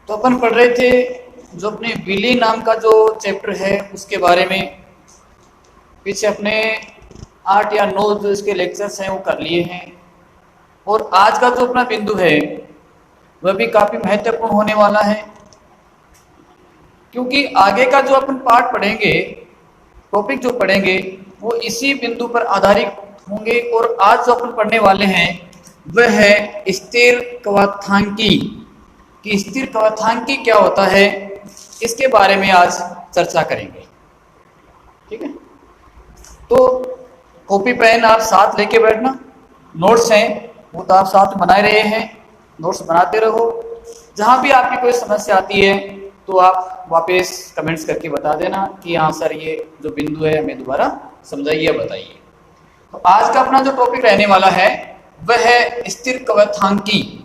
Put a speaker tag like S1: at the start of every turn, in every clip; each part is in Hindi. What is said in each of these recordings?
S1: तो अपन पढ़ रहे थे जो अपने विली नाम का जो चैप्टर है उसके बारे में। पीछे अपने 8 या 9 जो इसके लेक्चर्स हैं वो कर लिए हैं, और आज का जो अपना बिंदु है वह भी काफ़ी महत्वपूर्ण होने वाला है, क्योंकि आगे का जो अपन पाठ पढ़ेंगे, टॉपिक जो पढ़ेंगे वो इसी बिंदु पर आधारित होंगे। और आज जो अपन पढ़ने वाले हैं वह है स्थिर कवथांकी। कि स्थिर कवथांकी क्या होता है, इसके बारे में आज चर्चा करेंगे। ठीक है, तो कॉपी पेन आप साथ लेके बैठना। नोट्स हैं वो तो आप साथ बनाए रहे हैं, नोट्स बनाते रहो। जहाँ भी आपकी कोई समस्या आती है तो आप वापस कमेंट्स करके बता देना कि हाँ सर ये जो बिंदु है हमें दोबारा समझाइए, बताइए। तो आज का अपना जो टॉपिक रहने वाला है वह है स्थिर कवथांकी।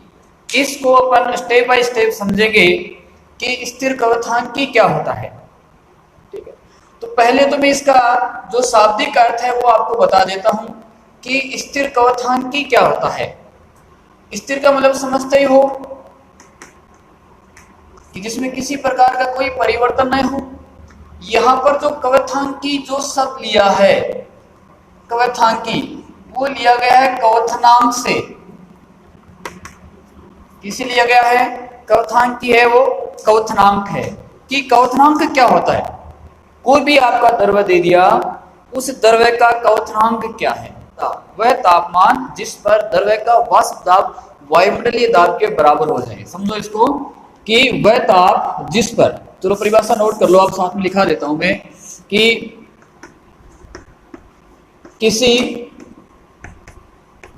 S1: इसको अपन स्टेप बाय स्टेप समझेंगे कि स्थिर कवथांकी क्या होता है। ठीक है, तो पहले तो मैं इसका जो शाब्दिक अर्थ है वो आपको बता देता हूं कि स्थिर कवथांकी क्या होता है। स्थिर का मतलब समझते ही हो कि जिसमें किसी प्रकार का कोई परिवर्तन नहीं हो। यहां पर जो कवथांकी जो शब्द लिया है, कवथांकी, वो लिया गया है कवथनांक से। किसे लिया गया है? कवथांकी है वो कवथनांक है। कि कवथनांक क्या होता है? कोई भी आपका द्रव्य दे दिया, उस द्रव्य का कवथनांक क्या है? वह तापमान जिस पर द्रव्य का वाष्प दाब वायुमंडलीय दाब के बराबर हो जाए। समझो इसको कि वह ताप जिस पर, चलो परिभाषा नोट कर लो, आप साथ में लिखा देता हूं मैं, कि किसी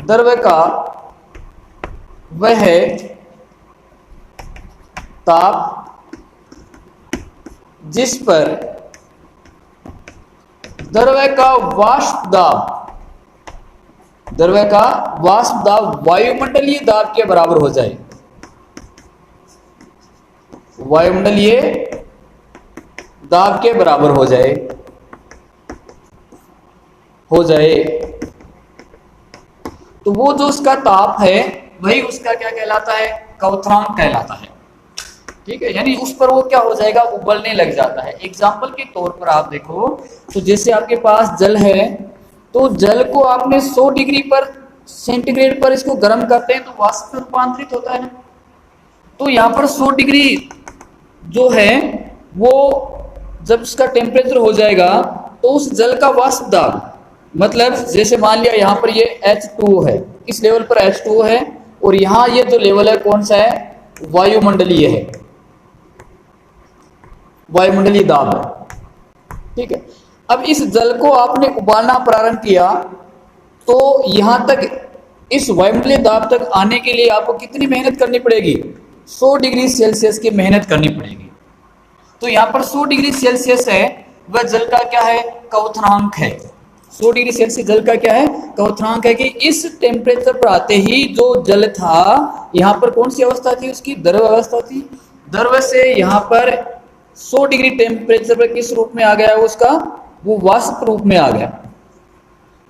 S1: द्रव्य का वह ताप जिस पर द्रव्य का वाष्प दाब, द्रव्य का वाष्प दाब वायुमंडलीय दाब के बराबर हो जाए। वायुमंडलीय दाब के बराबर हो जाए तो वो जो उसका ताप है वही उसका क्या कहलाता है? कवथनांक कहलाता है। ठीक है, यानी उस पर वो क्या हो जाएगा? उबलने लग जाता है। एग्जाम्पल के तौर पर आप देखो तो जैसे आपके पास जल है, तो जल को आपने 100 डिग्री पर सेंटीग्रेड पर इसको गर्म करते हैं तो वाष्प में रूपांतरित होता है ना। तो यहाँ पर 100 डिग्री जो है वो जब उसका टेम्परेचर हो जाएगा तो उस जल का वाष्प दाब, मतलब जैसे मान लिया यहाँ पर ये H2O है, इस लेवल पर H2O है, और यहाँ ये जो लेवल है कौन सा है? वायुमंडलीय है, वायुमंडलीय दाब है। ठीक है, अब इस जल को आपने उबालना प्रारंभ किया तो यहां तक इस वायुमंडलीय दाब तक आने के लिए आपको कितनी मेहनत करनी पड़ेगी? 100 डिग्री सेल्सियस की मेहनत करनी पड़ेगी। तो यहाँ पर 100 डिग्री सेल्सियस है, वह जल का क्या है? कवथनांक है। 100 डिग्री सेल्सियस जल का क्या है? कवथनांक है। कि इस टेम्परेचर पर आते ही जो जल था, यहाँ पर कौन सी अवस्था थी? उसकी द्रव अवस्था थी। द्रव से यहाँ पर 100 डिग्री टेम्परेचर पर किस रूप में आ गया? उसका वो वाष्प रूप में आ गया।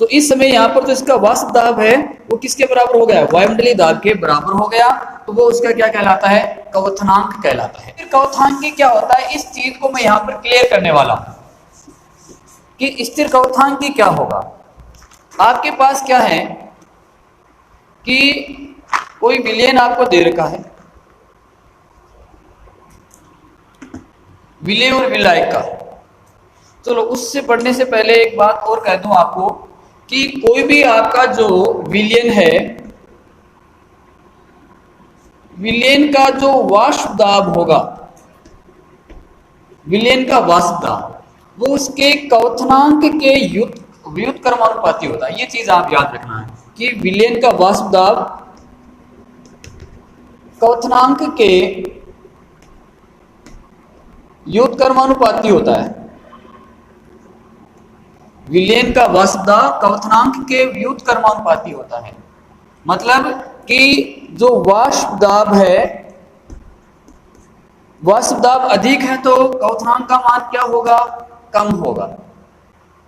S1: तो इस समय यहाँ पर जो इसका वाष्प दाब है वो किसके बराबर हो गया? वायुमंडलीय दाब के बराबर हो गया। तो वो उसका क्या कहलाता है? कवथनांक कहलाता है। फिर कवथांकी क्या होता है, इस चीज को मैं यहाँ पर क्लियर करने वाला हूं कि स्थिर कवथांकी क्या होगा। आपके पास क्या है कि कोई विलयन आपको दे रखा है, विलय और विलायक का। चलो उससे पढ़ने से पहले एक बात और कह दूं आपको कि कोई भी आपका जो विलयन है, विलयन का जो वाष्प दाब होगा, विलयन का वाष्प दाब वो उसके कवथनांक के व्युत्क्रमानुपाती होता है। ये चीज आप याद रखना है कि विलयन का वाष्प दाब कवथनांक के व्युत्क्रमानुपाती होता है। विलयन का वाष्प दाब कवथनांक के व्युत्क्रमानुपाती होता है। मतलब कि जो वाष्प दाब है, वाष्प दाब अधिक है तो कवथनांक का मान क्या होगा? कम होगा।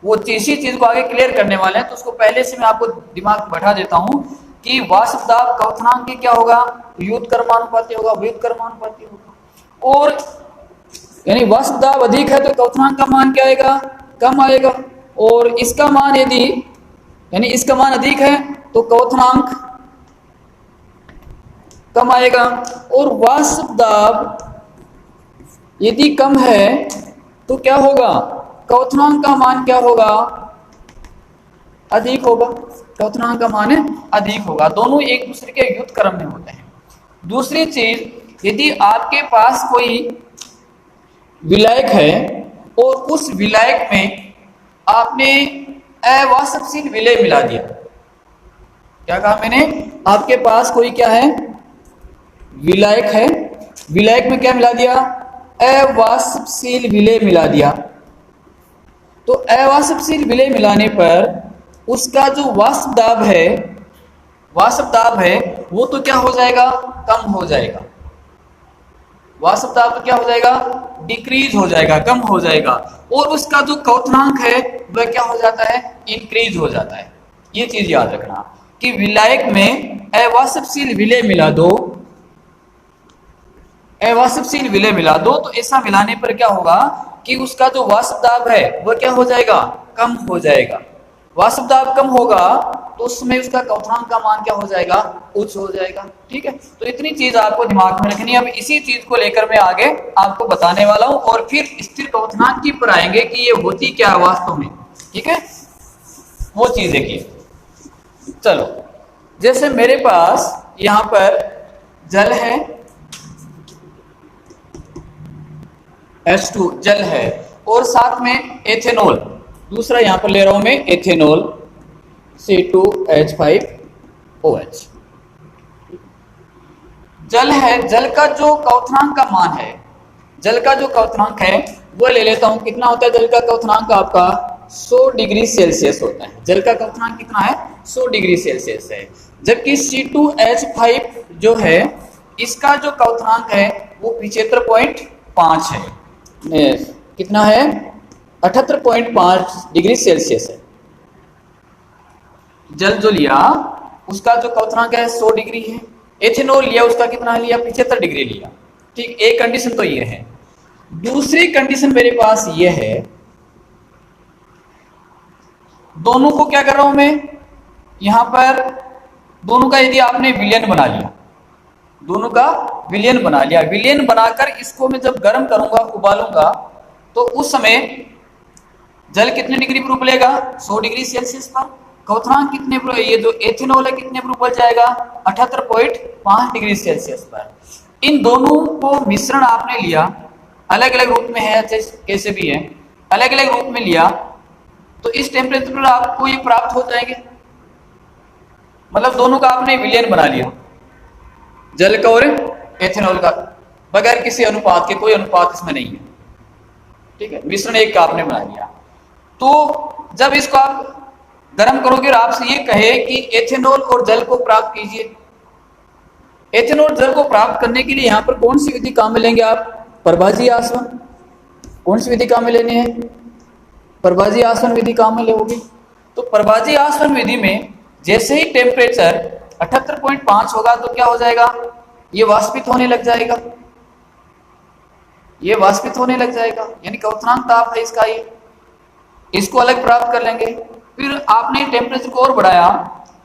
S1: वो इसी चीज को आगे क्लियर करने वाले हैं, तो उसको पहले से मैं आपको दिमाग में बैठा देता हूं कि वाष्प दाब कवथनांक की क्या होगा? व्युत्क्रमानुपाती होगा, व्युत्क्रमानुपाती होगा। और यानी वाष्प दाब अधिक है तो क्वथनांक का मान क्या आएगा, कम आएगा। और इसका मान यदि यानी इसका मान अधिक है तो क्वथनांक कम आएगा। और वाष्प दाब यदि कम है तो क्या होगा, क्वथनांक का मान क्या होगा, अधिक होगा। क्वथनांक का मान अधिक होगा। दोनों एक दूसरे के युक्त क्रम में होते हैं। दूसरी चीज, यदि आपके पास कोई विलायक है और उस विलायक में आपने अवाष्पशील विलेय मिला दिया। क्या कहा मैंने, आपके पास कोई क्या है, विलायक है, विलायक में क्या मिला दिया, अवाष्पशील विलेय मिला दिया। तो अवाष्पशील विलेय मिलाने पर उसका जो वाष्प दाब है वो तो क्या हो जाएगा, कम हो जाएगा। वाष्प दाब तो क्या हो जाएगा, डिक्रीज हो जाएगा, कम हो जाएगा। और उसका जो क्वथनांक है वह क्या हो जाता है, इंक्रीज हो जाता है। ये चीज याद रखना कि विलायक में अवाष्पशील विलेय मिला दो, अवाष्पशील विलेय मिला दो, तो ऐसा मिलाने पर क्या होगा कि उसका जो वाष्प दाब है वह क्या हो जाएगा, कम हो जाएगा। वाष्प दाब कम होगा तो उसमें उसका क्वथनांक का मान क्या हो जाएगा, उच्च हो जाएगा। ठीक है, तो इतनी चीज आपको दिमाग में रखनी है। अब इसी चीज को लेकर मैं आगे आपको बताने वाला हूं और फिर स्थिर क्वथनांक की पर आएंगे कि ये होती क्या है वास्तव में। ठीक है, वो चीज देखिए। चलो, जैसे मेरे पास यहां पर जल है, H2 जल है, और साथ में एथेनॉल, दूसरा यहां पर ले रहा हूं मैं एथेनॉल C2H5OH। जल है, जल का जो क्वथनांक का मान है, जल का जो क्वथनांक है वो ले लेता हूं। कितना होता है जल का क्वथनांक, आपका 100 डिग्री सेल्सियस होता है। जल का क्वथनांक कितना है, 100 डिग्री सेल्सियस है। जबकि C2H5 जो है इसका जो क्वथनांक है वो 75.5 है। कितना है, 78.5 डिग्री सेल्सियस है। जल जो लिया उसका जो क्वथनांक है 100 डिग्री है। एथेनॉल लिया उसका कितना लिया, 75 डिग्री लिया। ठीक, एक कंडीशन तो ये है। दूसरी कंडीशन मेरे पास ये है, दोनों को क्या कर रहा हूं मैं, यहां पर दोनों का यदि आपने विलयन बना लिया, दोनों का विलयन बना लिया, विलयन बनाकर इसको मैं जब गर्म करूंगा, उबालूंगा, तो उस समय जल कितने डिग्री पर उबलेगा, 100 डिग्री सेल्सियस पर। क्वथनांक कितने पर, ये जो एथेनॉल है कितने पर उबल जाएगा, 78.5 डिग्री सेल्सियस पर। इन दोनों को मिश्रण आपने लिया, अलग अलग रूप में है, कैसे भी है, अलग अलग रूप में लिया, तो इस टेम्परेचर पर आपको ये प्राप्त हो जाएंगे। मतलब दोनों का आपने विलयन बना लिया, जल का और एथेनॉल का, बगैर किसी अनुपात के, कोई अनुपात इसमें नहीं है। ठीक है, मिश्रण एक का आपने बना लिया। तो जब इसको आप गर्म करोगे और आपसे ये कहे कि एथेनॉल और जल को प्राप्त कीजिए, एथेनॉल जल को प्राप्त करने के लिए यहां पर कौन सी विधि काम में लेंगे आप, प्रभाजी आसवन। कौन सी विधि काम में लेनी है, प्रभाजी आसवन विधि काम में लोगे। तो प्रभाजी आसवन विधि में जैसे ही टेम्परेचर 78.5 होगा तो क्या हो जाएगा, ये वाष्पित होने लग जाएगा, ये वाष्पित होने लग जाएगा, यानी क्वथनांक ताप है इसका ये, इसको अलग प्राप्त कर लेंगे। फिर आपने टेम्परेचर को और बढ़ाया,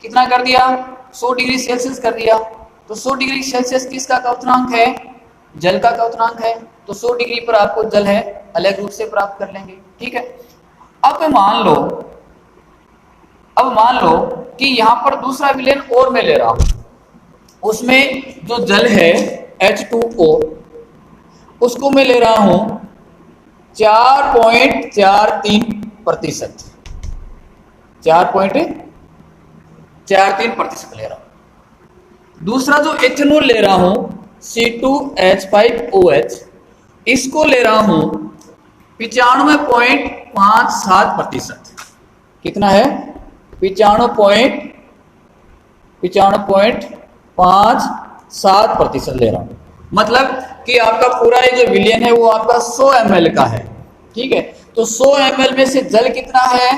S1: कितना कर दिया, 100 डिग्री सेल्सियस कर दिया। तो 100 डिग्री सेल्सियस किसका क्वथनांक है, जल का क्वथनांक है। तो 100 डिग्री पर आपको जल है अलग रूप से प्राप्त कर लेंगे। ठीक है, अब मान लो कि यहां पर दूसरा विलयन और मैं ले रहा हूं, उसमें जो जल है H2O उसको मैं ले रहा हूं 4.43%, 4.43% ले रहा हूं। दूसरा जो एथेनॉल ले रहा हूं C2H5OH, इसको ले रहा हूं 95.57%। कितना है, 95.57% ले रहा हूं। मतलब कि आपका पूरा ये जो विलयन है वो आपका 100 ml का है। ठीक है, तो 100 ml में से जल कितना है,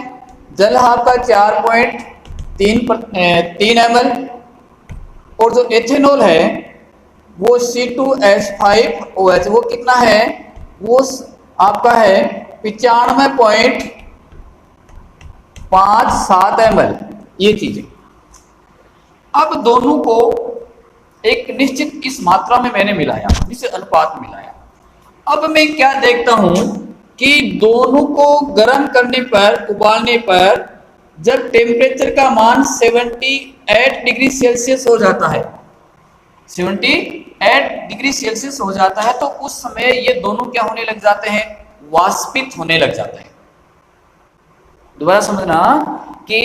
S1: जल आपका 4.3 ml, और जो एथेनॉल है वो C2H5OH वो कितना है, वो आपका है 95.57 ml, ये चीजें। अब दोनों को एक निश्चित इस मात्रा में मैंने मिलाया, निश्चित अनुपात में मिलाया। अब मैं क्या देखता हूं कि दोनों को गर्म करने पर, उबालने पर जब टेम्परेचर का मान 78 डिग्री सेल्सियस हो जाता है, 78 डिग्री सेल्सियस हो जाता है, तो उस समय ये दोनों क्या होने लग जाते हैं, वाष्पित होने लग जाते हैं। दोबारा समझना कि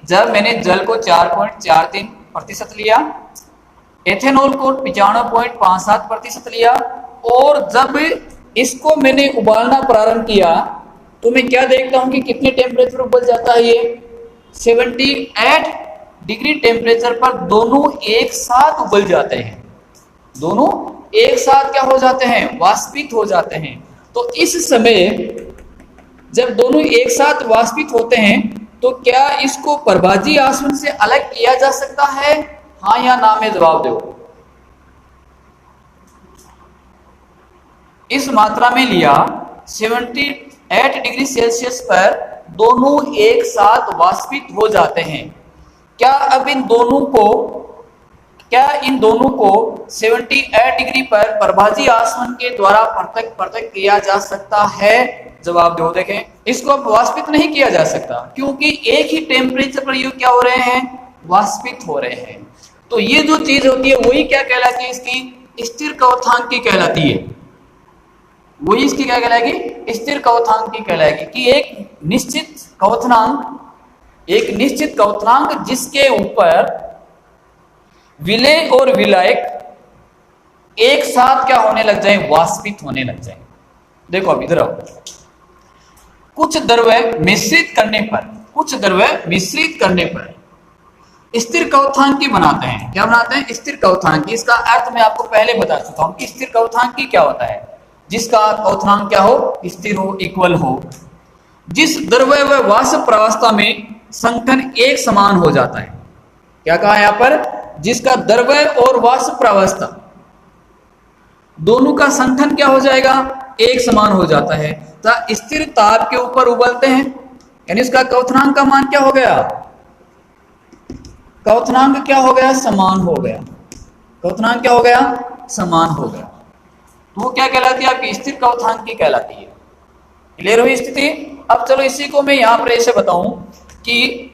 S1: जब मैंने जल को 4.43% लिया, एथेनॉल को 95.57% लिया, और जब इसको मैंने उबालना प्रारंभ किया तो मैं क्या देखता हूं कि कितने टेम्परेचर उबल जाता है, ये 78 डिग्री टेम्परेचर पर दोनों एक साथ उबल जाते हैं, दोनों एक साथ क्या हो जाते हैं, वाष्पित हो जाते हैं। तो इस समय जब दोनों एक साथ वाष्पित होते हैं तो क्या इसको प्रभाजी आसवन से अलग किया जा सकता है, हाँ या ना में जवाब दो। इस मात्रा में लिया 78 डिग्री सेल्सियस पर दोनों एक साथ वाष्पित हो जाते हैं। क्या अब इन दोनों को 78 डिग्री पर प्रभाजी आसवन के द्वारा पृथक किया जा सकता है, जवाब दो। देखें, इसको अब वाष्पित नहीं किया जा सकता क्योंकि एक ही टेम्परेचर पर ये क्या हो रहे हैं, वाष्पित हो रहे हैं। तो ये जो चीज होती है वही क्या कहलाती है, इसकी स्थिर क्वथनांक की कहलाती है। वही इसकी क्या कहलाएगी, स्थिर क्वथनांक की कहलाएगी कि एक निश्चित क्वथनांक जिसके ऊपर विलेय और विलायक एक साथ क्या होने लग जाए, वाष्पित होने लग जाए। देखो अब इधर आओ, कुछ द्रव्य मिश्रित करने पर स्थिर क्वथनांकी बनाते हैं। क्या बनाते हैं, स्थिर क्वथनांकी। इसका अर्थ मैं आपको पहले बता चुका हूं कि स्थिर क्वथनांकी क्या होता है, जिसका क्वथनांक क्या हो, स्थिर हो, इक्वल हो, जिस द्रव्य व वाष्प प्रावस्था में संघनन एक समान हो जाता है। क्या कहा यहां पर, जिसका द्रव्य और वाष्प प्रावस्था दोनों का संघनन क्या हो जाएगा, एक समान हो जाता है। तो स्थिर ताप के ऊपर उबलते हैं, यानी इसका क्वथनांक का मान क्या हो गया, क्वथनांक क्या हो गया, समान हो गया। क्वथनांक क्या हो गया, समान हो गया। तो वो क्या कहलाती है, आपकी स्थिर क्वथनांकी कहलाती है। क्लियर हुई स्थिति। अब चलो इसी को मैं यहां पर ऐसे बताऊं कि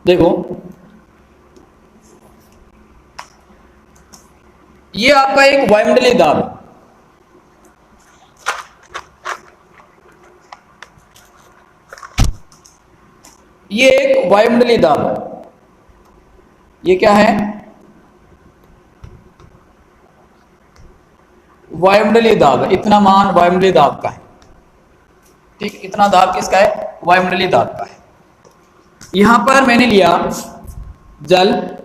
S1: देखो, ये आपका एक वायुमंडलीय दाब है, ये एक वायुमंडलीय दाब है। ये क्या है, वायुमंडलीय दाब है। इतना मान वायुमंडलीय दाब का है, ठीक, इतना दाब किसका है, वायुमंडलीय दाब का है। यहां पर मैंने लिया जल,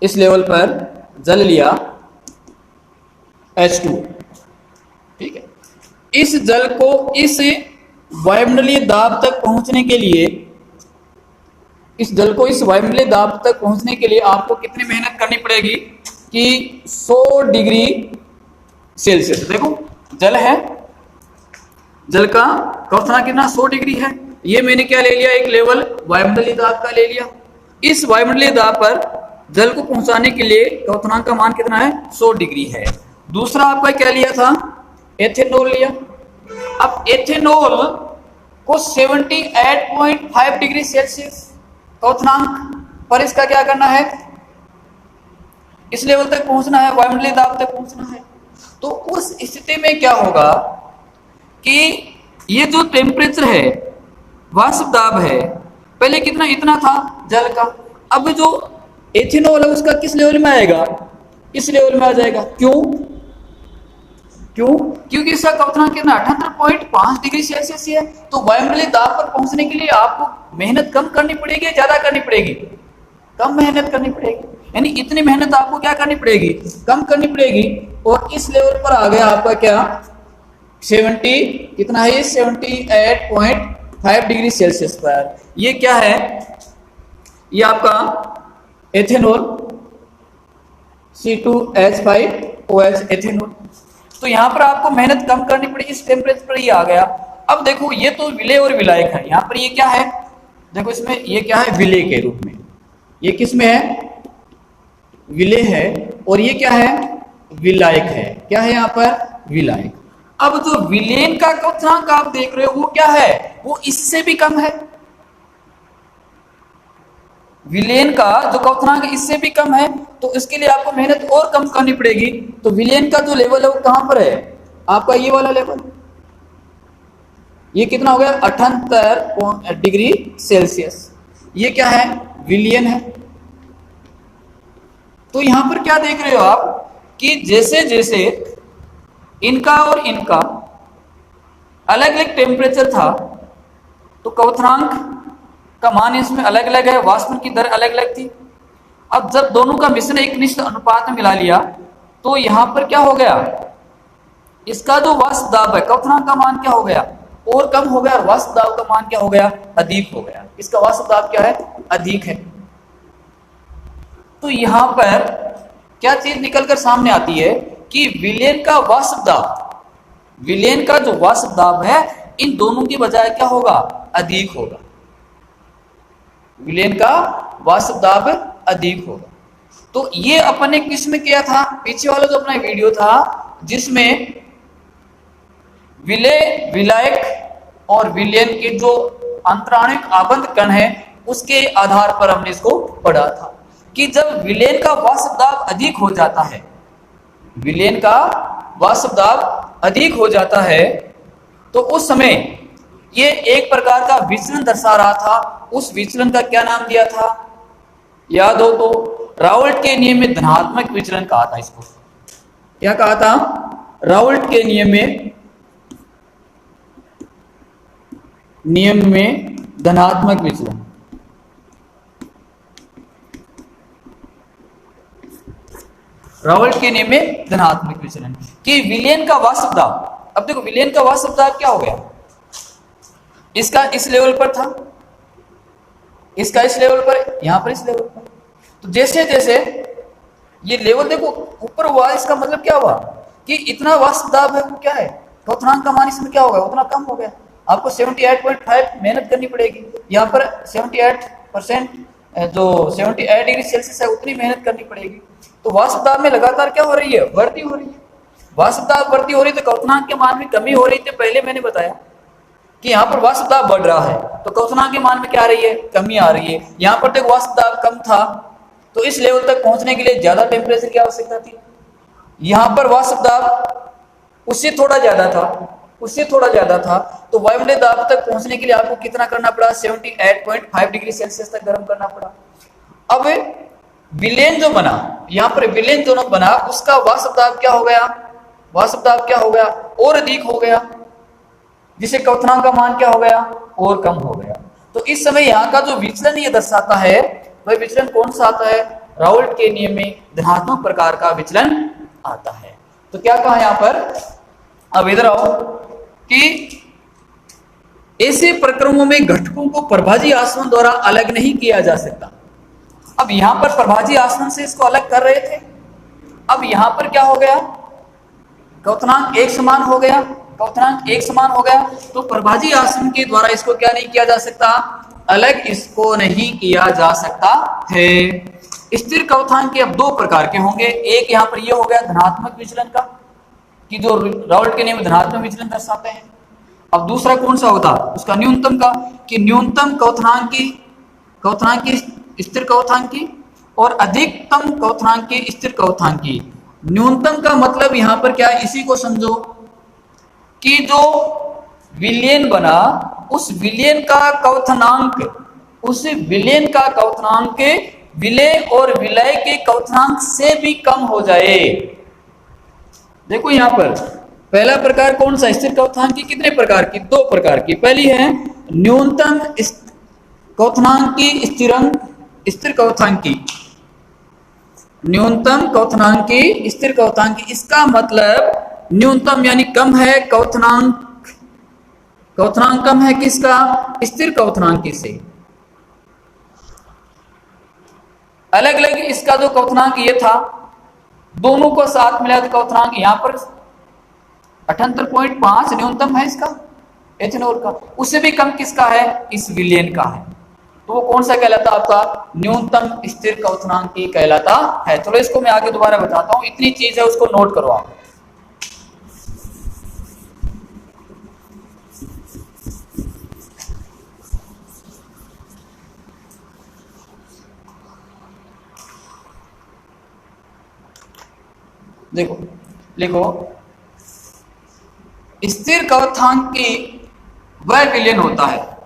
S1: इस लेवल पर जल लिया H2, ठीक है। इस जल को इस वायुमंडलीय दाब तक पहुंचने के लिए, इस जल को इस वायुमंडलीय दाब तक पहुंचने के लिए आपको कितनी मेहनत करनी पड़ेगी कि 100 डिग्री सेल्सियस। देखो जल है, जल का क्वथनांक कितना, 100 डिग्री है। ये मैंने क्या ले लिया, एक लेवल वायुमंडलीय दाब का ले लिया। इस वायुमंडलीय दाब पर जल को पहुंचाने के लिए क्वथनांक का मान कितना है, 100 डिग्री है। दूसरा आपका क्या लिया था, एथेनॉल लिया। अब एथेनॉल को 78.5 डिग्री सेल्सियस क्वथनांक पर इसका क्या करना है, इस लेवल तक पहुंचना है, वायुमंडलीय दाब तक पहुंचना है। तो उस स्थिति में क्या होगा कि ये जो टेम्परेचर है, वाष्प दाब है, पहले कितना, इतना था जल का, अब जो एथेनॉल है उसका किस लेवल में आएगा, इस लेवल में आ जाएगा। क्योंकि इसका क्वथनांक कितना, 78.5 डिग्री सेल्सियस है। तो वायुमंडलीय दाब पर पहुंचने के लिए आपको मेहनत कम करनी पड़ेगी, ज्यादा करनी पड़ेगी, कम मेहनत करनी पड़ेगी। यानी इतनी मेहनत आपको क्या करनी पड़ेगी, कम करनी पड़ेगी। और इस लेवल पर आ गया आपका क्या, 70 कितना है, 78.5 डिग्री सेल्सियस पर। ये क्या है, ये आपका एथेनॉल C2H5OH एथेनॉल। तो यहाँ पर आपको मेहनत कम करनी पड़ी, इस टेम्परेचर पर ये आ गया। अब देखो ये तो विलेय और विलायक है, यहाँ पर ये क्या है, देखो इसमें ये क्या है, विलेय के रूप में, ये किस में है, विलेय है, और ये क्या है, विलायक है। क्या है यहाँ पर, विलायक। अब जो विलेन का क्वथनांक आप देख रहे हो वो क्या है, वो इससे भी कम है। विलेन का जो क्वथनांक इससे भी कम है, तो इसके लिए आपको मेहनत और कम करनी पड़ेगी। तो विलेन का जो लेवल है वो कहां पर है, आपका ये वाला लेवल, ये कितना हो गया, 78 डिग्री सेल्सियस। ये क्या है, विलियन है। तो यहां पर क्या देख रहे हो आप कि जैसे जैसे इनका और इनका अलग अलग टेम्परेचर था, तो क्वथनांक का मान इसमें अलग अलग है, वाष्पन की दर अलग अलग थी। अब जब दोनों का मिश्रण एक निश्चित अनुपात में मिला लिया, तो यहां पर क्या हो गया, इसका जो वाष्प दाब है, क्वथनांक का मान क्या हो गया, और कम हो गया, और वाष्प दाब का मान क्या हो गया, अधिक हो गया। इसका वाष्प दाब क्या है, अधिक है। तो यहां पर क्या चीज निकलकर सामने आती है कि विलेन का वाष्प दाब, विलेन का जो वाष्प दाब है इन दोनों की बजाय क्या होगा, अधिक होगा। विलेन का वाष्प दाब अधिक होगा। तो ये अपन ने किस में किया था, पीछे वाला जो अपना वीडियो था जिसमें विलेय, विलायक और विलेन के जो अंतराणिक आबंध कण है उसके आधार पर हमने इसको पढ़ा था कि जब विलेन का वाष्प दाब अधिक हो जाता है, विलेन का वाष्प दाब अधिक हो जाता है, तो उस समय ये एक प्रकार का विचलन दर्शा रहा था। उस विचलन का क्या नाम दिया था, याद हो तो, राउल्ट के नियम में धनात्मक विचलन कहा था इसको। क्या कहा था, राउल्ट के नियम में धनात्मक विचलन। राउल्ट के नियम में धनात्मक विचलन कि विलेन का वाष्प दाब, अब देखो विलेन का वाष्प दाब क्या हो गया, इसका इस लेवल पर था, इसका इस लेवल पर, यहां पर इस लेवल पर। तो जैसे जैसे ये लेवल देखो ऊपर हुआ, इसका मतलब क्या हुआ कि इतना वाष्प दाब है वो क्या है, क्वथनांक का मान इसमें क्या होगा, उतना कम हो गया। आपको 78.5 मेहनत करनी पड़ेगी, यहाँ पर 78% जो 78 डिग्री सेल्सियस है उतनी मेहनत करनी पड़ेगी। तो वाष्प दाब में लगातार क्या हो रही है, वृद्धि हो रही है। वाष्प दाब वृद्धि हो रही है तो क्वथनांक के मान में कमी हो रही थी। पहले मैंने बताया कि यहाँ पर वाष्प दाब बढ़ रहा है तो क्वथनांक के मान में क्या आ रही है, कमी आ रही है। यहाँ पर तक वाष्प दाब कम था तो इस लेवल तक पहुंचने के लिए ज्यादा टेम्परेचर की आवश्यकता थी। यहाँ पर वाष्प दाब उससे थोड़ा ज्यादा था, उससे थोड़ा ज्यादा था, तो वायुमंडलीय दाब तक पहुंचने के लिए आपको कितना करना पड़ा, 78.5 डिग्री सेल्सियस तक गर्म करना पड़ा। अब विलेन जो बना, यहाँ पर विलेन जो बना उसका वाष्प दाब क्या हो गया, वाष्प दाब क्या हो गया, और अधिक हो गया, जिसे क्वथनांक का मान क्या हो गया, और कम हो गया। तो इस समय यहाँ का जो विचलन ये दर्शाता है वह विचलन कौन सा आता है, राउल्ट के नियम में धनात्मक प्रकार का विचलन आता है। तो क्या कहा यहाँ पर, अब इधर आओ कि ऐसे प्रक्रमों में घटकों को प्रभाजी आसवन द्वारा अलग नहीं किया जा सकता। अब यहां पर प्रभाजी आसवन से इसको अलग कर रहे थे, अब यहां पर क्या हो गया, क्वथनांक एक समान हो गया, क्वथनांक एक समान हो गया, तो प्रभाजी आसवन के द्वारा इसको क्या नहीं किया जा सकता, अलग इसको नहीं किया जा सकता है। स्थिर क्वथनांक के अब दो प्रकार के होंगे, एक यहां पर ये हो गया धनात्मक विचलन का, कि जो राउल्ट के नियम धनात्मक विचलन दर्शाते हैं। अब दूसरा कौन सा होता, उसका न्यूनतम का, कि न्यूनतम क्वथनांक की स्थिर क्वथनांक की और अधिकतम क्वथनांक की स्थिर क्वथनांक की। न्यूनतम का मतलब यहां पर क्या है, इसी को समझो कि जो विलेन बना उस विलेन का क्वथनांक, उस विलेन का क्वथनांक विलेय और विलय के क्वथनांक से भी कम हो जाए। देखो यहां पर पहला प्रकार कौन सा, स्थिर क्वथनांक की कितने प्रकार की, दो प्रकार की। पहली है न्यूनतम क्वथनांक की स्थिर क्वथनांक की, न्यूनतम क्वथनांक की स्थिर क्वथनांक की। इसका मतलब न्यूनतम यानी कम है क्वथनांक, क्वथनांक कम है किसका, स्थिर क्वथनांक की से। अलग अलग इसका जो क्वथनांक ये था दोनों को साथ मिला तो क्वथनांक यहाँ पर 78.5 न्यूनतम है इसका एथेनॉल का, उससे भी कम किसका है, इस विलयन का है। तो वो कौन सा कहलाता है आपका, न्यूनतम स्थिर क्वथनांकी कहलाता है। चलो इसको मैं आगे दोबारा बताता हूं, इतनी चीज है उसको नोट करो आप। देखो लिखो, स्थिर क्वथनांकी वह विलयन होता है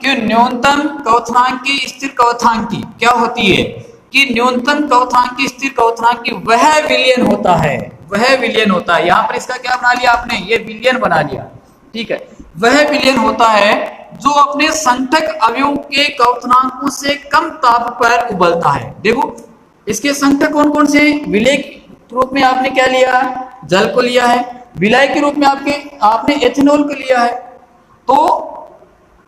S1: कि न्यूनतम क्वथनांकी स्थिर क्वथनांकी क्या होती है, कि न्यूनतम क्वथनांकी स्थिर क्वथनांकी वह विलयन होता है, वह विलयन होता है। यहां पर इसका क्या बना लिया आपने, ये विलयन बना लिया, ठीक है। वह विलयन होता है जो अपने संगठक अवयवों के क्वथनांकों से कम ताप पर उबलता है। देखो इसके संगठक कौन कौन से, विलय के रूप में आपने क्या लिया, जल को लिया है, विलय के रूप में आपने एथेनॉल को लिया है। तो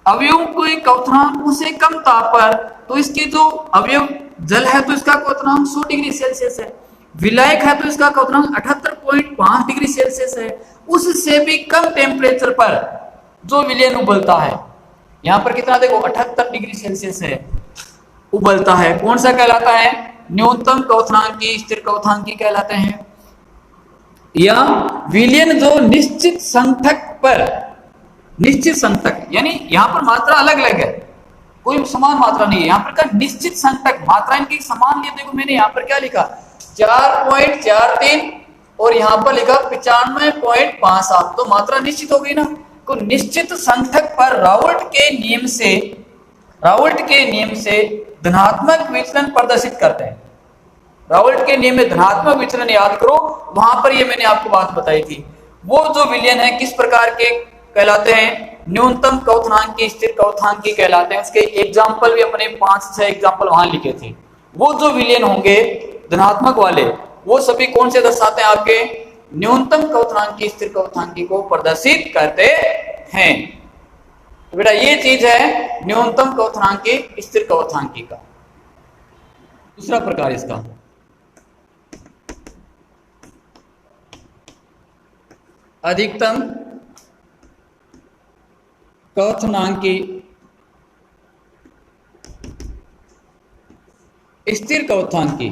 S1: अवयवों के क्वथनांकों से कम ताप पर, तो इसके जो अवयव जल है तो इसका क्वथनांक 100 डिग्री सेल्सियस है, विलायक है तो इसका क्वथनांक 78.5 डिग्री सेल्सियस है। उससे भी कम टेम्परेचर पर जो विलयन उबलता है, यहां पर कितना देखो 78 डिग्री सेल्सियस है, उबलता है, कौन सा कहलाता है, न्यूनतम क्वथनांकी स्थिर क्वथनांकी कहलाते हैं। या विलयन जो निश्चित संगठक पर, निश्चित संगठक यानी यहां पर मात्रा अलग अलग है, कोई समान मात्रा नहीं है, यहां पर का निश्चित संगठक, मात्रा इनकी समान नहीं। देखो मैंने यहां पर क्या लिखा 4.43 और यहां पर लिखा 95.57, तो मात्रा निश्चित हो गई ना। तो निश्चित संगठक पर राउल्ट के नियम से धनात्मक विचलन प्रदर्शित करते हैं। राउल्ट के नियम में धनात्मक विचलन याद करो, वहां पर ये मैंने आपको बात बताई थी। वो जो विलयन है किस प्रकार के कहलाते हैं, न्यूनतम क्वथनांकी स्थिर क्वथनांकी कहलाते हैं। उसके एग्जाम्पल भी अपने 5-6 एग्जाम्पल वहां लिखे थे। वो जो विलयन होंगे धनात्मक वाले, वो सभी कौन से दर्शाते हैं, आपके न्यूनतम क्वथनांकी स्थिर क्वथनांकी को प्रदर्शित करते हैं। तो बेटा ये चीज है न्यूनतम क्वथनांकी स्थिर क्वथनांकी का। दूसरा प्रकार इसका अधिकतम क्वथनांकी स्थिर क्वथनांकी,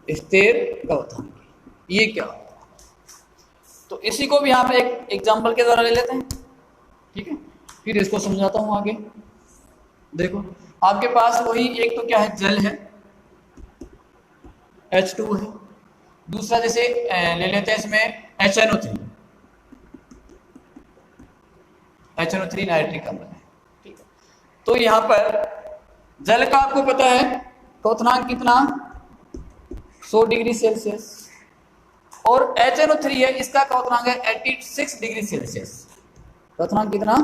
S1: स्थिर क्वथनांकी ये क्या, तो इसी को भी यहां पे एक एग्जांपल के द्वारा ले लेते हैं, ठीक है। फिर इसको समझाता हूं आगे। देखो आपके पास वही एक तो क्या है, जल है, H2 है, दूसरा जैसे ले लेते हैं इसमें HNO3 नाइट्रिक अम्ल है, ठीक है। तो यहाँ पर जल का आपको पता है क्वथनांक कितना 100 डिग्री सेल्सियस, और HNO3 है इसका क्वथनांक है 86 डिग्री सेल्सियस। क्वथनांक कितना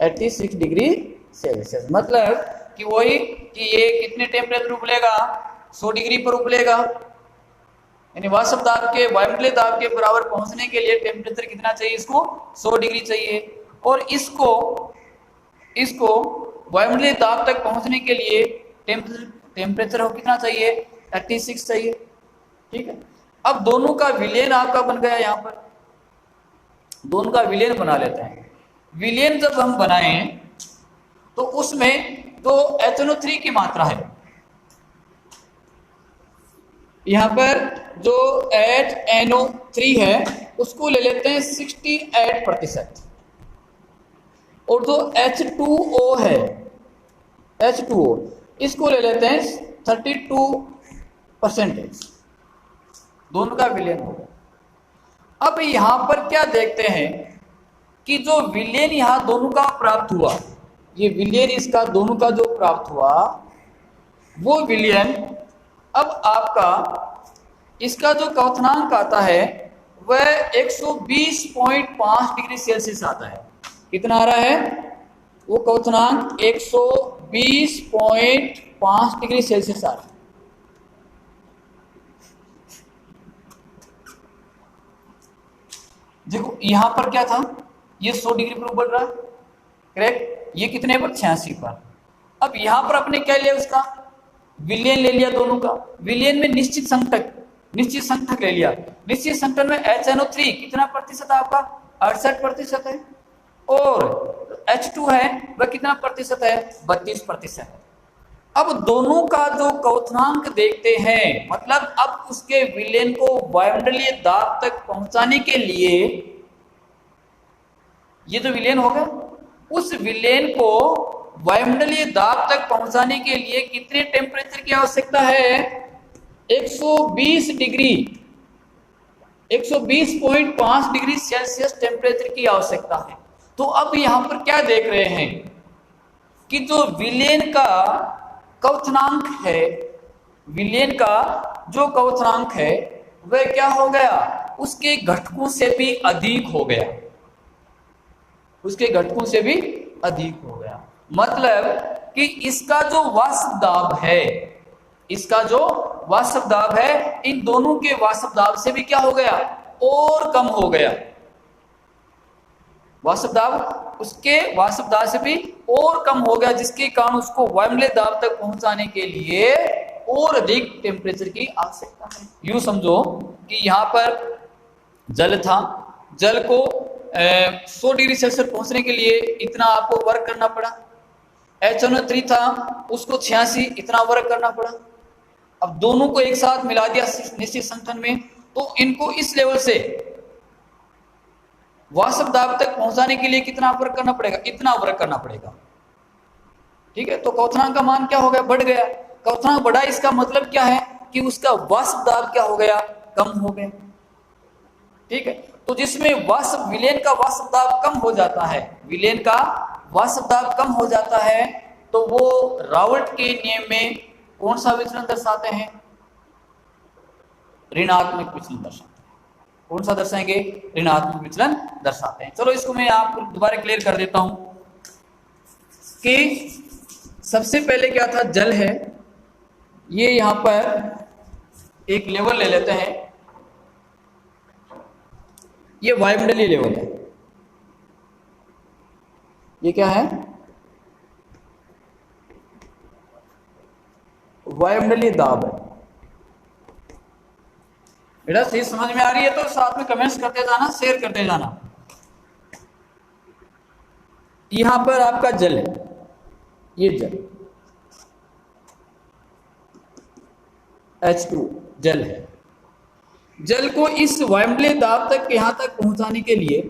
S1: 86 डिग्री सेल्सियस, मतलब कि वही कि ये कितने टेम्परेचर उबलेगा, 100 डिग्री पर उबलेगा, यानी वाष्प दाब के वायुमंडलीय दाब के बराबर पहुंचने के लिए टेम्परेचर कितना चाहिए, इसको 100 डिग्री चाहिए, और इसको वायुमंडलीय दाब तक पहुंचने के लिए टेम्परेचर कितना चाहिए, 36 चाहिए, ठीक है। अब दोनों का विलयन आपका बन गया, यहाँ पर दोनों का विलयन बना लेते हैं। विलयन जब हम बनाए तो उसमें जो HNO3 की मात्रा है, यहाँ पर जो HNO3 है उसको ले लेते हैं 68%, और जो H2O है, H2O इसको ले लेते हैं 32%। दोनों का विलयन होगा। अब यहां पर क्या देखते हैं कि जो विलयन यहां दोनों का प्राप्त हुआ, ये विलयन इसका दोनों का जो प्राप्त हुआ, वो विलयन अब आपका इसका जो क्वथनांक आता है वह 120.5 डिग्री सेल्सियस आता है। कितना आ रहा है वो क्वथनांक 120.5 डिग्री सेल्सियस आ रहा है। देखो यहां पर क्या था, ये 100 डिग्री पर उबल रहा है, करेक्ट, ये कितने पर 86 पर। अब यहां पर अपने क्या लिया उसका विलयन ले लिया दोनों का, विलयन में निश्चित संगठक ले लिया। निश्चित संगठन में HNO3 कितना प्रतिशत है आपका? 68% है, और H2 है वह कितना प्रतिशत है? 32%। अब दोनों का जो क्वथनांक देखते हैं, मतलब अब उसके विलयन को वायुमंडलीय दाब तक पहुंचाने के लिए, ये जो विलयन होगा उस विलयन को वायुमंडलीय दाब तक पहुंचाने के लिए कितने टेम्परेचर की आवश्यकता है? 120 डिग्री, 120.5 डिग्री सेल्सियस टेम्परेचर की आवश्यकता है। तो अब यहां पर क्या देख रहे हैं कि जो विलयन का क्वथनांक है, विलयन का जो क्वथनांक है वह क्या हो गया? उसके घटकों से भी अधिक हो गया, उसके घटकों से भी अधिक हो गया। मतलब कि इसका जो वाष्प दाब है, इसका जो वाष्प दाब है, इन दोनों के वाष्प दाब से भी क्या हो गया? और कम हो गया। वाष्प दाब उसके वाष्प दाब से भी और कम हो गया, जिसके कारण उसको वायुमंडलीय दाब तक पहुंचाने के लिए और अधिक टेम्परेचर की आवश्यकता है। यूं समझो कि यहां पर जल था, जल को 100 डिग्री सेल्सियस पहुंचने के लिए इतना आपको वर्क करना पड़ा। HNO3 था, उसको 86 इतना वर्क करना पड़ा। अब दोनों को एक साथ मिला दिया निश्चित संगठन में, तो इनको इस लेवल से वाष्प दाब तक पहुंचाने के लिए कितना वर्क करना पड़ेगा? इतना वर्क करना पड़ेगा। ठीक है, तो क्वथनांक का मान क्या हो गया? बढ़ गया। क्वथनांक बढ़ा, इसका मतलब क्या है कि उसका वाष्प दाब क्या हो गया? कम हो गया। ठीक है, तो जिसमें वाष्प विलयन का वाष्प दाब कम हो जाता है, विलयन का वाष्प दाब कम हो जाता है, तो वो रावल्ट के नियम में कौन सा विचलन दर्शाते हैं? ऋणात्मक विचलन दर्शाते हैं। कौन सा दर्शाएंगे? ऋणात्मक विचलन दर्शाते हैं। चलो इसको मैं आपको दोबारा क्लियर कर देता हूं कि सबसे पहले क्या था? जल है, ये यहां पर एक लेवल ले लेते हैं, ये वायुमंडलीय लेवल है। ये क्या है? वायुमंडलीय दाब है। बेटा सही समझ में आ रही है तो साथ में कमेंट्स करते जाना, शेयर करते जाना। यहां पर आपका जल है, ये जल H2 जल है। जल को इस वायुमंडलीय दाब तक यहां तक पहुंचाने के लिए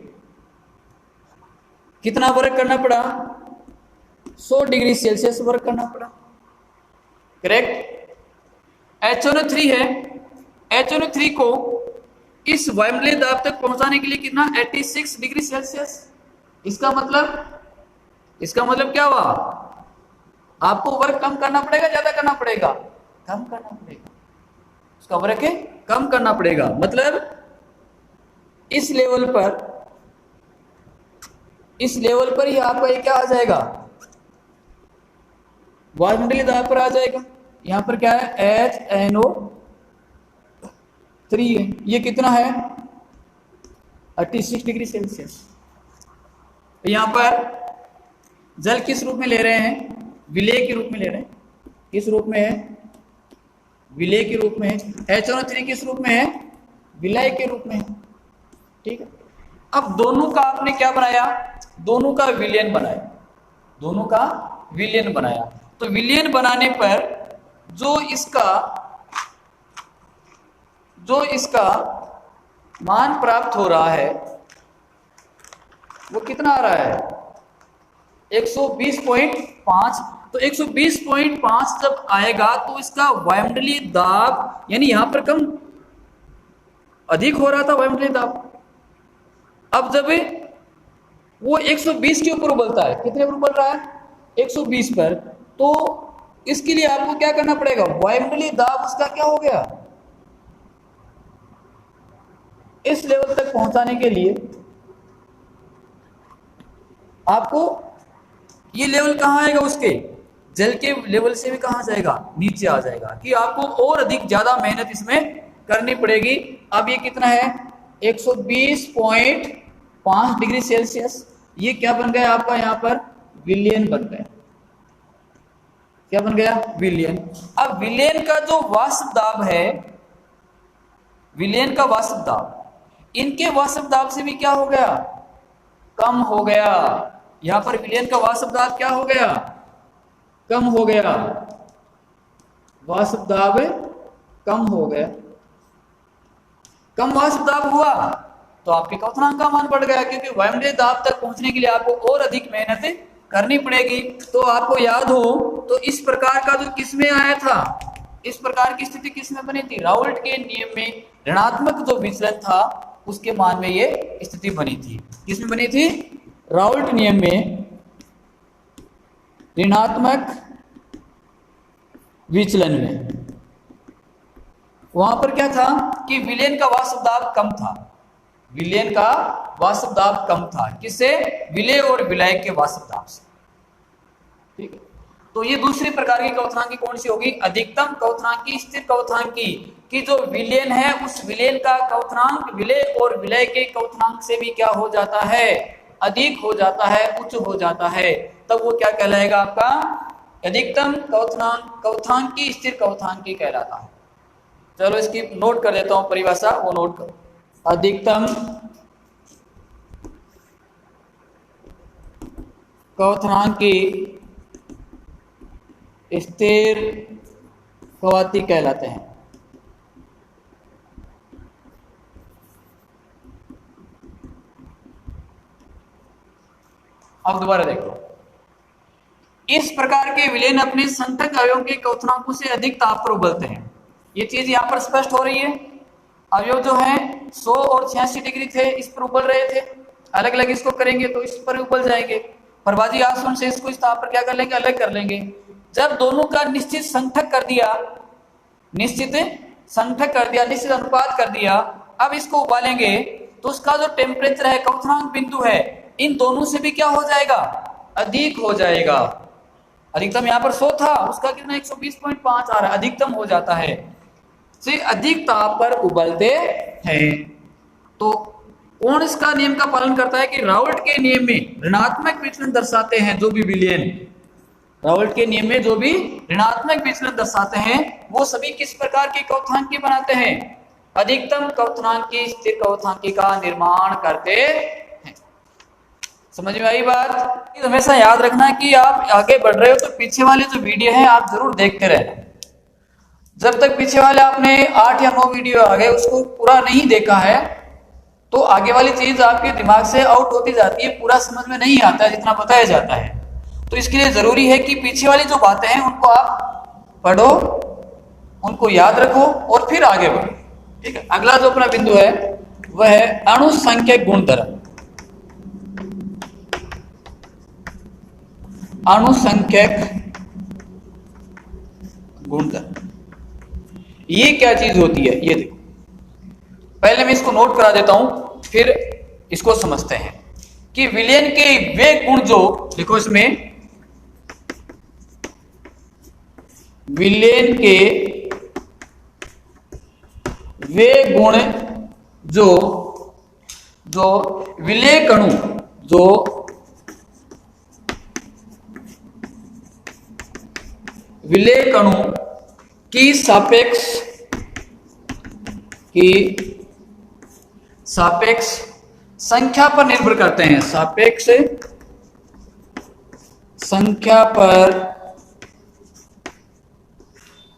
S1: कितना वर्क करना पड़ा? 100 डिग्री सेल्सियस वर्क करना पड़ा। करेक्ट। HNO3 है, HNO3 को इस वायुमंडलीय दाब तक पहुंचाने के लिए कितना? 86 डिग्री सेल्सियस। इसका मतलब क्या हुआ? आपको वर्क कम करना पड़ेगा, ज्यादा करना पड़ेगा? कम करना पड़ेगा। उसका वर्क है कम करना पड़ेगा। मतलब इस लेवल पर ही आपका ये क्या आ जाएगा? वायुमंडलीय दाब पर आ जाएगा। यहां पर क्या है? HNO3 है, ये कितना है? 86 डिग्री सेल्सियस। यहां पर जल किस रूप में ले रहे हैं? विलेय के रूप में ले रहे हैं। किस रूप में है? विलेय के रूप में है। HNO3 किस रूप में है? विलय के रूप में है। ठीक है, अब दोनों का आपने क्या बनाया? दोनों का विलयन बनाया, दोनों का विलयन बनाया। तो विलयन बनाने पर जो इसका मान प्राप्त हो रहा है वो कितना आ रहा है? 120.5। तो 120.5 जब आएगा तो इसका वायुमंडलीय दाब, यानी यहां पर कम अधिक हो रहा था वायुमंडलीय दाब, अब जब वो 120 के ऊपर उबलता है, कितने पर उबल रहा है? 120 पर। तो इसके लिए आपको क्या करना पड़ेगा? वायुमंडलीय दाब उसका क्या हो गया? इस लेवल तक पहुंचाने के लिए आपको ये लेवल कहां आएगा? उसके जल के लेवल से भी कहां जाएगा? नीचे आ जाएगा, कि आपको और अधिक ज्यादा मेहनत इसमें करनी पड़ेगी। अब ये कितना है? 120.5 डिग्री सेल्सियस। ये क्या बन गया आपका? यहां पर विलयन बन गया। क्या बन गया? विलयन। अब विलयन का जो वाष्प दाब है, विलयन का वाष्प दाब, इनके वाष्प दाब से भी क्या हो गया? कम हो गया। यहां पर विलयन का वाष्प दाब क्या हो गया? कम हो गया। वाष्प दाब कम हो गया। कम वाष्प दाब हुआ तो आपके क्वथनांक का मान बढ़ गया, क्योंकि वायुमंडलीय दाब तक पहुंचने के लिए आपको और अधिक मेहनत करनी पड़ेगी। तो आपको याद हो तो इस प्रकार का जो किसमें आया था, इस प्रकार की स्थिति किसमें बनी थी? राउल्ट के नियम में ऋणात्मक जो विचलन था उसके मान में ये स्थिति बनी थी। किसमें बनी थी? राउल्ट नियम में ऋणात्मक विचलन में। वहां पर क्या था कि विलयन का वाष्प दाब कम था। विलयन का वाष्प दाब कम था। किससे? विलय और विलायक के वाष्प दाब से। ठीक है, तो ये दूसरी प्रकार की क्वथनांकी कौन सी होगी? अधिकतम क्वथनांकी स्थिर क्वथनांकी की जो विलयन है उस विलयन का क्वथनांक विलय और विलय के क्वथनांक से भी क्या हो जाता है? अधिक हो जाता है, उच्च हो जाता है। तब वो क्या कहलाएगा? आपका अधिकतम क्वथनांकी स्थिर क्वथनांकी कहलाता है। चलो इसकी नोट कर देता हूं परिभाषा, वो नोट करो। अधिकतम क्वथनांकी स्थिर क्वथी कहलाते हैं। अब दोबारा देखो, इस प्रकार के विलयन अपने संतक अवयवों के क्वथनांकों से अधिक ताप पर उबलते हैं। ये चीज यहां पर स्पष्ट हो रही है। अवयव जो है 100 और 86 डिग्री थे, इस पर उबल रहे थे। अलग अलग इसको करेंगे तो इस पर उबल जाएंगे। प्रभाजी आसवन से इसको इस ताप पर क्या कर लेंगे? अलग कर लेंगे। जब दोनों का निश्चित संठक कर दिया, निश्चित संठक कर दिया, निश्चित अनुपात कर दिया, अब इसको उबालेंगे तो उसका जो टेम्परेचर है, क्वथनांक बिंदु है, इन दोनों से भी क्या हो जाएगा? अधिक हो जाएगा। अधिकतम यहाँ पर 100 था, उसका कितना 120.5 आ रहा है, अधिकतम हो जाता है। से अधिक ताप पर उबलते हैं। तो कौन इसका नियम का पालन करता है? कि राउल्ट के नियम में ऋणात्मक विचलन दर्शाते हैं जो भी विलयन, राउल्ट के नियम में जो भी ऋणात्मक विचलन दर्शाते हैं वो सभी किस प्रकार के क्वथनांकी बनाते हैं? अधिकतम क्वथनांकी स्थिर क्वथनांकी का निर्माण करते हैं। समझ में आई बात? हमेशा याद रखना कि आप आगे बढ़ रहे हो तो पीछे वाले जो वीडियो है आप जरूर देखते रहना। जब तक पीछे वाले आपने 8 या 9 वीडियो आ गए उसको पूरा नहीं देखा है तो आगे वाली चीज आपके दिमाग से आउट होती जाती है, पूरा समझ में नहीं आता है जितना बताया जाता है। तो इसके लिए जरूरी है कि पीछे वाली जो बातें हैं उनको आप पढ़ो, उनको याद रखो और फिर आगे बढ़ो। ठीक है, अगला जो अपना बिंदु है वह है अणुसंख्यक गुणधर्म। अणुसंख्यक गुणधर्म ये क्या चीज होती है? ये देखो, पहले मैं इसको नोट करा देता हूं फिर इसको समझते हैं कि विलयन के वे गुण जो, देखो इसमें विलयन के वे गुण जो विलय कणु जो विलय कणु की सापेक्ष संख्या पर निर्भर करते हैं। सापेक्ष संख्या पर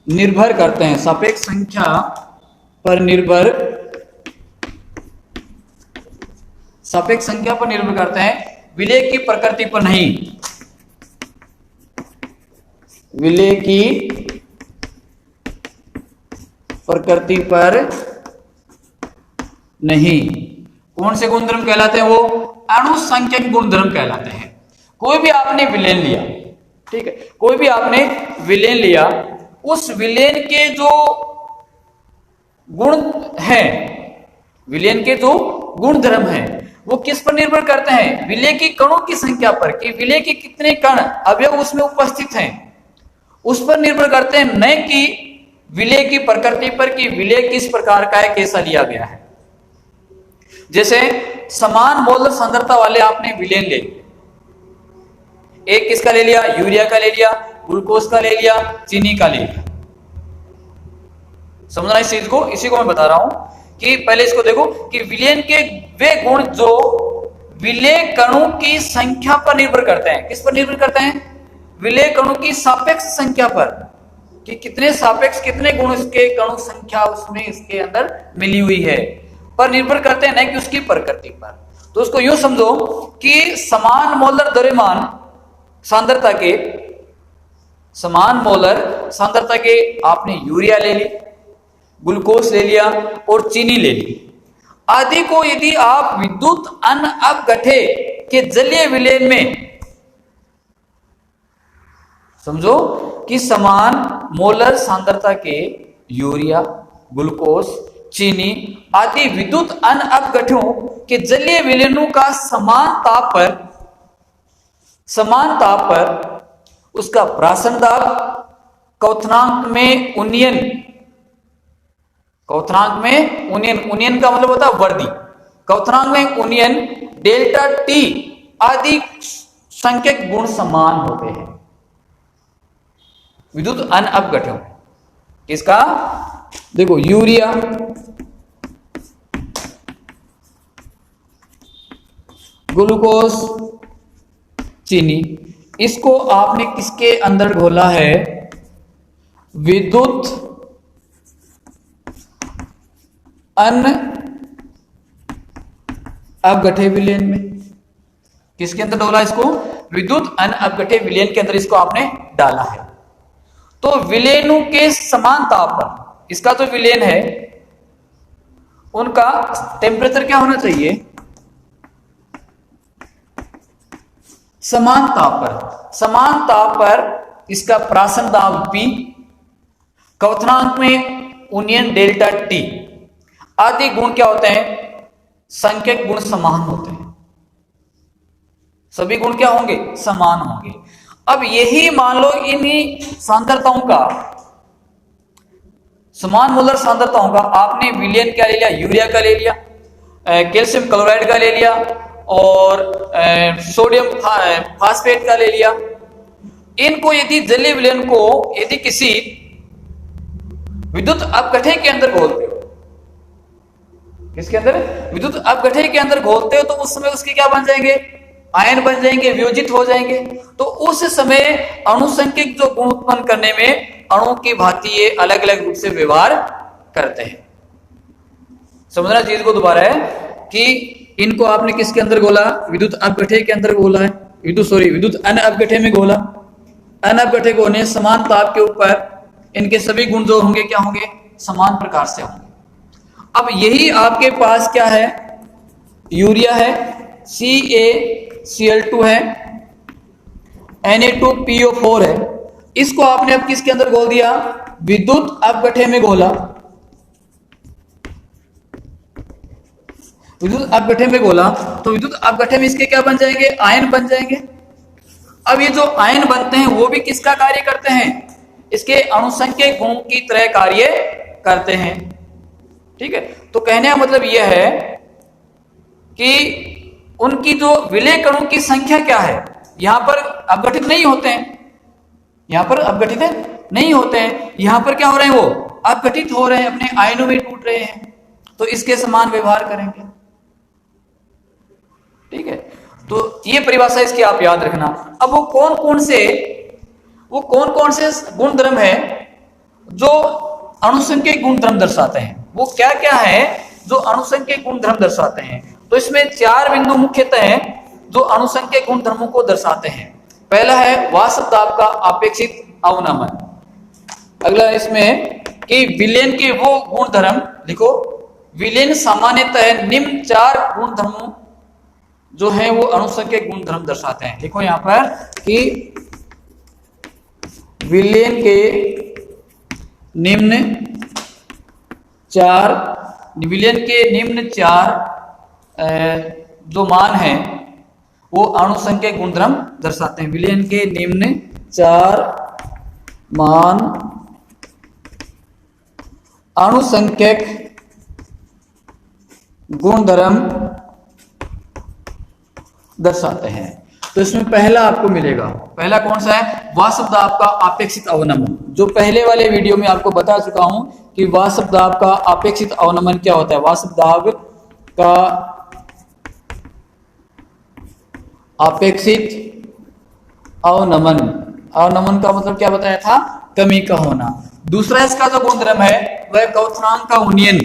S1: निर्भर करते हैं। सापेक्ष संख्या पर निर्भर, सापेक्ष संख्या पर निर्भर करते हैं, विलय की प्रकृति पर नहीं। विलय की प्रकृति पर नहीं। कौन से गुणधर्म कहलाते हैं? वो अणुसंख्यक गुणधर्म कहलाते हैं। कोई भी आपने विलयन लिया, ठीक है, कोई भी आपने विलयन लिया, उस विलयन के जो गुण हैं, विलयन के जो गुणधर्म हैं वो किस पर निर्भर करते हैं? विलय की कणों की संख्या पर, कि विलय के कितने कण अवयव उसमें उपस्थित हैं उस पर निर्भर करते हैं, न कि विलय की प्रकृति पर कि विलय किस प्रकार का है, कैसा लिया गया है। जैसे समान मोल सांद्रता वाले आपने विलयन ले, एक किसका ले लिया, यूरिया का ले लिया, ग्लूकोज का ले लिया, चीनी का ले लिया। समझना इस चीज को, इसी को मैं बता रहा हूं कि पहले इसको देखो कि विलयन के वे गुण जो विलय कणों की संख्या पर निर्भर करते हैं। किस पर निर्भर करते हैं? विलय कणों की सापेक्ष संख्या पर, कि कितने सापेक्ष कितने गुण इसके कणों संख्या उसमें इसके अंदर मिली हुई है पर निर्भर करते हैं, नहीं कि उसकी प्रकृति पर। तो उसको यूं समझो कि समान मोलर द्रव्यमान सांद्रता के, समान मोलर सांद्रता के आपने यूरिया ले ली, ग्लूकोज ले लिया और चीनी ले ली आदि को यदि आप विद्युत अन अपघट्य के जलीय विलयन में, समझो कि समान मोलर सांद्रता के यूरिया, ग्लूकोज, चीनी आदि विद्युत अन अपघट्यों के जलीय विलयनों का समान ताप पर उसका प्राशन दाब क्वथनांक में उन्नयन, क्वथनांक में उन्नयन का मतलब होता है वर्दी, क्वथनांक में उन्नयन डेल्टा टी आदि संख्यक गुण समान होते हैं विद्युत अन अपघट्यों। किसका? देखो यूरिया, ग्लूकोज, चीनी, इसको आपने किसके अंदर घोला है? विद्युत अन अपघट्य विलयन में। किसके अंदर डाला इसको? विद्युत अन अपघट्य विलयन के अंदर इसको आपने डाला है। तो विलयनों के समान ताप पर इसका जो विलयन है उनका टेम्परेचर क्या होना चाहिए? समान ताप पर। समान ताप पर इसका प्राशन दाब P, क्वथनांक में उन्नयन डेल्टा T आदि गुण क्या होते हैं? संख्यक गुण समान होते हैं। सभी गुण क्या होंगे? समान होंगे। अब यही मान लो इन्हीं सांद्रताओं का, समान मोलर सांद्रताओं का आपने विलयन क्या ले लिया? यूरिया का ले लिया, कैल्शियम क्लोराइड का ले लिया और सोडियम फास्फेट का ले लिया। इनको यदि जलीय विलयन को यदि किसी विद्युत अपघट्य के अंदर घोलते हो, किसके अंदर? विद्युत अपघट्य के अंदर घोलते हो, तो उस समय उसके क्या बन जाएंगे? आयन बन जाएंगे, वियोजित हो जाएंगे। तो उस समय अणुसंख्यक जो गुण उत्पन्न करने में अणु की भांति ये अलग अलग रूप से व्यवहार करते हैं। समझना चीज को दोबारा है कि इनको आपने किसके अंदर घोला? विद्युत अपघट्य के अंदर घोला है, विद्युत अन अपघट्य में घोला। अन अपघट्य को होने समान ताप के ऊपर इनके सभी गुण जो होंगे क्या होंगे? समान प्रकार से होंगे। अब यही आपके पास क्या है? यूरिया है, CaCl2 है, Na2PO4 है। इसको आपने अब किसके अंदर घोल दिया? विद्युत अपघट्य में घोला। विद्युत अपघट्य में घोला तो विद्युत अपघट्य में इसके क्या बन जाएंगे? आयन बन जाएंगे। अब ये जो आयन बनते हैं वो भी किसका कार्य करते हैं? इसके अणुसंख्यक गुण की तरह कार्य करते हैं। ठीक है, तो कहने का मतलब यह है कि उनकी जो विलय कणों की संख्या क्या है? यहां पर अपघटित नहीं होते हैं, यहां पर अपघटित नहीं होते हैं। यहां पर क्या हो रहे हैं? वो अपघटित हो रहे हैं, अपने आयनों में टूट रहे हैं, तो इसके समान व्यवहार करेंगे। ठीक है, तो ये परिभाषा इसकी आप याद रखना। अब वो कौन कौन से गुणधर्म है जो अणुसंख्यक गुणधर्म दर्शाते हैं? वो क्या क्या है जो अणुसंख्यक गुणधर्म दर्शाते हैं? तो इसमें 4 बिंदु मुख्यतः हैं जो अणुसंख्यक गुणधर्मों को दर्शाते हैं। पहला है वाष्प दाब का अपेक्षित अवनमन। अगला इसमें कि विलयन के वो गुणधर्म लिखो। विलयन सामान्यतः निम्न 4 गुणधर्मों जो हैं वो अणुसंख्यक गुणधर्म दर्शाते हैं। देखो यहां पर कि विलयन के निम्न 4 जो मान हैं वो अणुसंख्यक गुणधर्म दर्शाते हैं। विलयन के निम्न 4 मान अणुसंख्यक गुणधर्म दर्शाते हैं। तो इसमें पहला आपको मिलेगा, पहला कौन सा है, वाष्प दाब का अपेक्षित अवनमन। जो पहले वाले वीडियो में आपको बता चुका हूं कि वाष्प दाब का अपेक्षित अवनमन क्या होता है। वाष्प दाब का अपेक्षित अवनमन, अवनमन का मतलब क्या बताया था, कमी का होना। दूसरा इसका जो गुणधर्म है वह क्वथनांक का उन्नयन,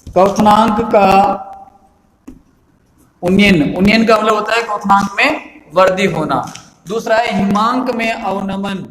S1: क्वथनांक का उन्नयन, उन्नयन का मतलब होता है क्वथनांक में वृद्धि होना। दूसरा है हिमांक में अवनमन,